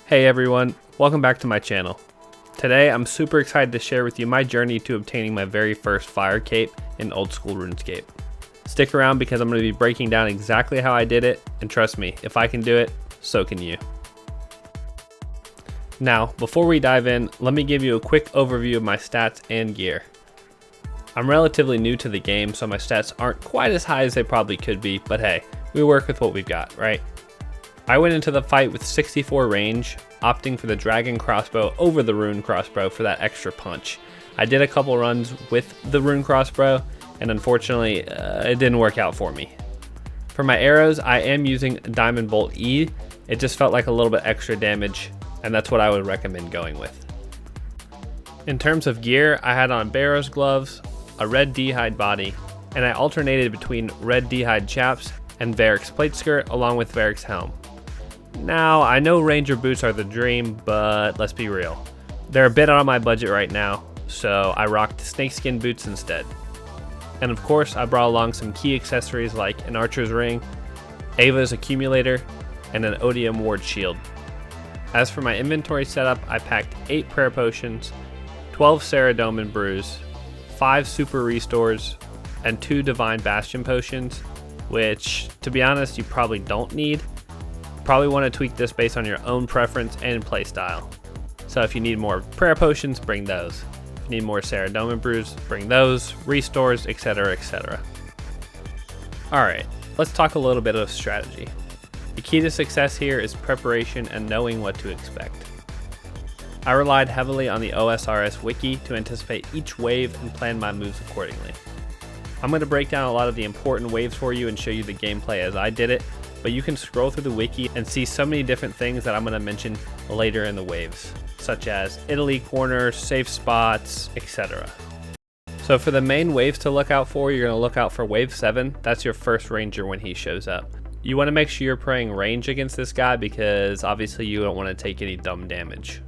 Hey everyone, welcome back to my channel. Today I'm super excited to share with you my journey to obtaining my very first fire cape in old school RuneScape. Stick around because I'm going to be breaking down exactly how I did it, and trust me, if I can do it, so can you. Now, before we dive in, let me give you a quick overview of my stats and gear. I'm relatively new to the game, so my stats aren't quite as high as they probably could be, but hey, we work with what we've got, right? I went into the fight with 64 range, opting for the dragon crossbow over the rune crossbow for that extra punch. I did a couple runs with the rune crossbow, and unfortunately, it didn't work out for me. For my arrows, I am using Diamond Bolt E. It just felt like a little bit extra damage, and that's what I would recommend going with. In terms of gear, I had on Barrow's gloves, a red D-hide body, and I alternated between red D-hide chaps and Varric's plate skirt along with Varric's helm. Now, I know Ranger boots are the dream, but let's be real. They're a bit out of my budget right now, so I rocked snakeskin boots instead. And of course, I brought along some key accessories like an archer's ring, Ava's accumulator, and an Odium ward shield. As for my inventory setup, I packed 8 prayer potions, 12 Saradomin brews, 5 super restores, and 2 divine bastion potions, which, to be honest, you probably don't need. Probably want to tweak this based on your own preference and playstyle. So if you need more prayer potions, bring those. If you need more Saradomin brews, bring those, restores, etc, etc. Alright, let's talk a little bit of strategy. The key to success here is preparation and knowing what to expect. I relied heavily on the OSRS wiki to anticipate each wave and plan my moves accordingly. I'm going to break down a lot of the important waves for you and show you the gameplay as I did it, but you can scroll through the wiki and see so many different things that I'm going to mention later in the waves, such as Italy corner, safe spots, etc. So for the main waves to look out for, you're going to look out for wave 7. That's your first ranger when he shows up. You want to make sure you're praying range against this guy because obviously you don't want to take any dumb damage.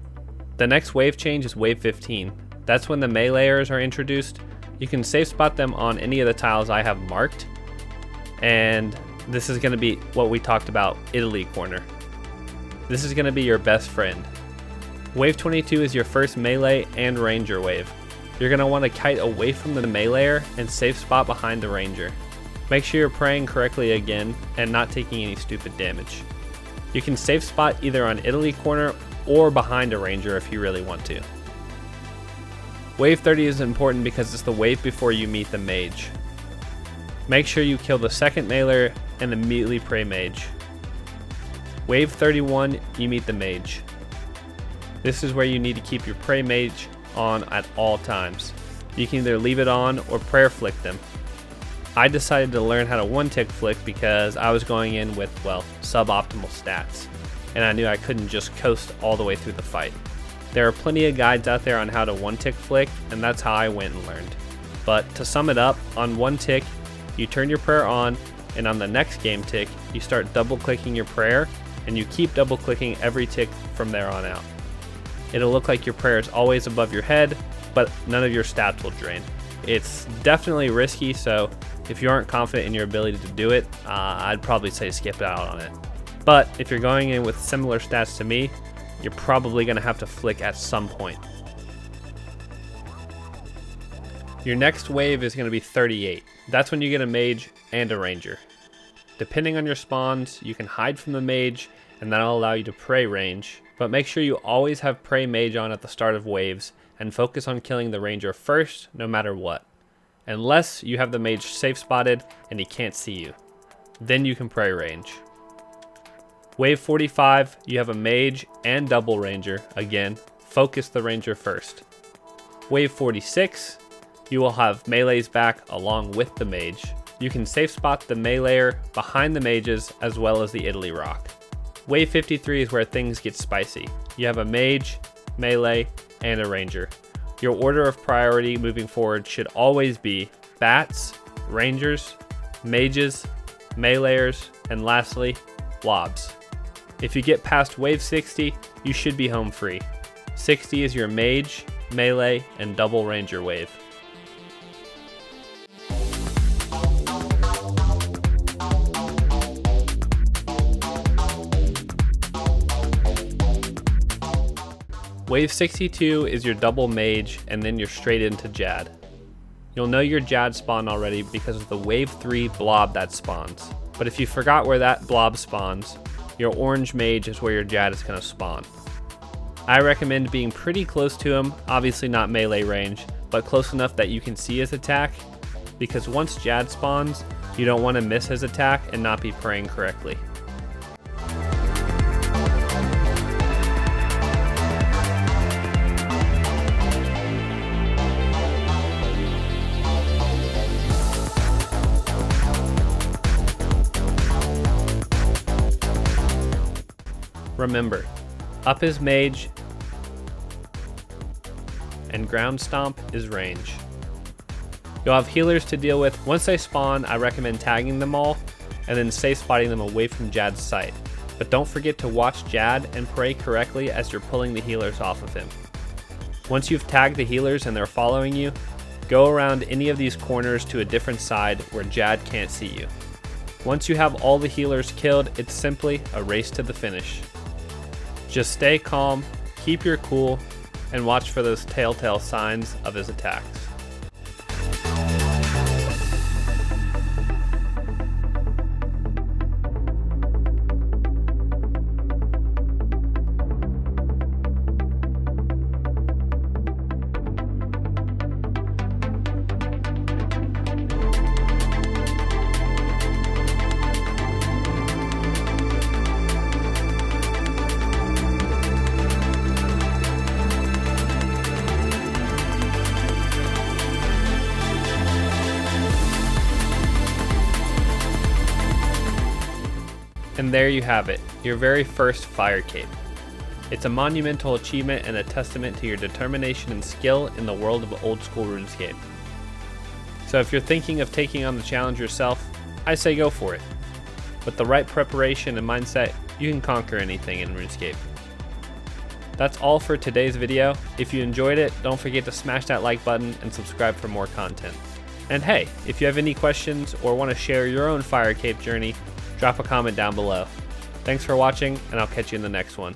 The next wave change is wave 15. That's when the meleeers are introduced. You can safe spot them on any of the tiles I have marked, and this is going to be what we talked about, Italy corner. This is going to be your best friend. Wave 22 is your first melee and ranger wave. You're going to want to kite away from the meleeer and safe spot behind the ranger. Make sure you're praying correctly again and not taking any stupid damage. You can safe spot either on Italy corner or behind a ranger if you really want to. Wave 30 is important because it's the wave before you meet the mage. Make sure you kill the second meleeer and immediately pray mage. Wave 31, you meet the mage. This is where you need to keep your pray mage on at all times. You can either leave it on or prayer flick them. I decided to learn how to one-tick flick because I was going in with, well, suboptimal stats, and I knew I couldn't just coast all the way through the fight. There are plenty of guides out there on how to one-tick flick, and that's how I went and learned. But to sum it up, on one tick, you turn your prayer on, and on the next game tick, you start double-clicking your prayer, and you keep double-clicking every tick from there on out. It'll look like your prayer is always above your head, but none of your stats will drain. It's definitely risky, so if you aren't confident in your ability to do it, I'd probably say skip out on it. But if you're going in with similar stats to me, you're probably going to have to flick at some point. Your next wave is going to be 38. That's when you get a mage and a ranger. Depending on your spawns, you can hide from the mage, and that'll allow you to pray range, but make sure you always have pray mage on at the start of waves, and focus on killing the ranger first, no matter what. Unless you have the mage safe spotted and he can't see you. Then you can pray range. Wave 45, you have a mage and double ranger. Again, focus the ranger first. Wave 46, you will have melees back along with the mage. You can safe spot the meleeer behind the mages as well as the Italy rock. Wave 53 is where things get spicy. You have a mage, melee, and a ranger. Your order of priority moving forward should always be bats, rangers, mages, meleeers, and lastly, blobs. If you get past wave 60, you should be home free. 60 is your mage, melee, and double ranger wave. Wave 62 is your double mage, and then you're straight into Jad. You'll know your Jad spawn already because of the Wave 3 blob that spawns. But if you forgot where that blob spawns, your orange mage is where your Jad is going to spawn. I recommend being pretty close to him, obviously not melee range, but close enough that you can see his attack, because once Jad spawns, you don't want to miss his attack and not be praying correctly. Remember, up is mage, and ground stomp is range. You'll have healers to deal with. Once they spawn, I recommend tagging them all, and then safe spotting them away from Jad's sight. But don't forget to watch Jad and pray correctly as you're pulling the healers off of him. Once you've tagged the healers and they're following you, go around any of these corners to a different side where Jad can't see you. Once you have all the healers killed, it's simply a race to the finish. Just stay calm, keep your cool, and watch for those telltale signs of his attacks. And there you have it, your very first fire cape. It's a monumental achievement and a testament to your determination and skill in the world of old school RuneScape. So if you're thinking of taking on the challenge yourself, I say go for it. With the right preparation and mindset, you can conquer anything in RuneScape. That's all for today's video. If you enjoyed it, don't forget to smash that like button and subscribe for more content. And hey, if you have any questions or want to share your own fire cape journey, drop a comment down below. Thanks for watching, and I'll catch you in the next one.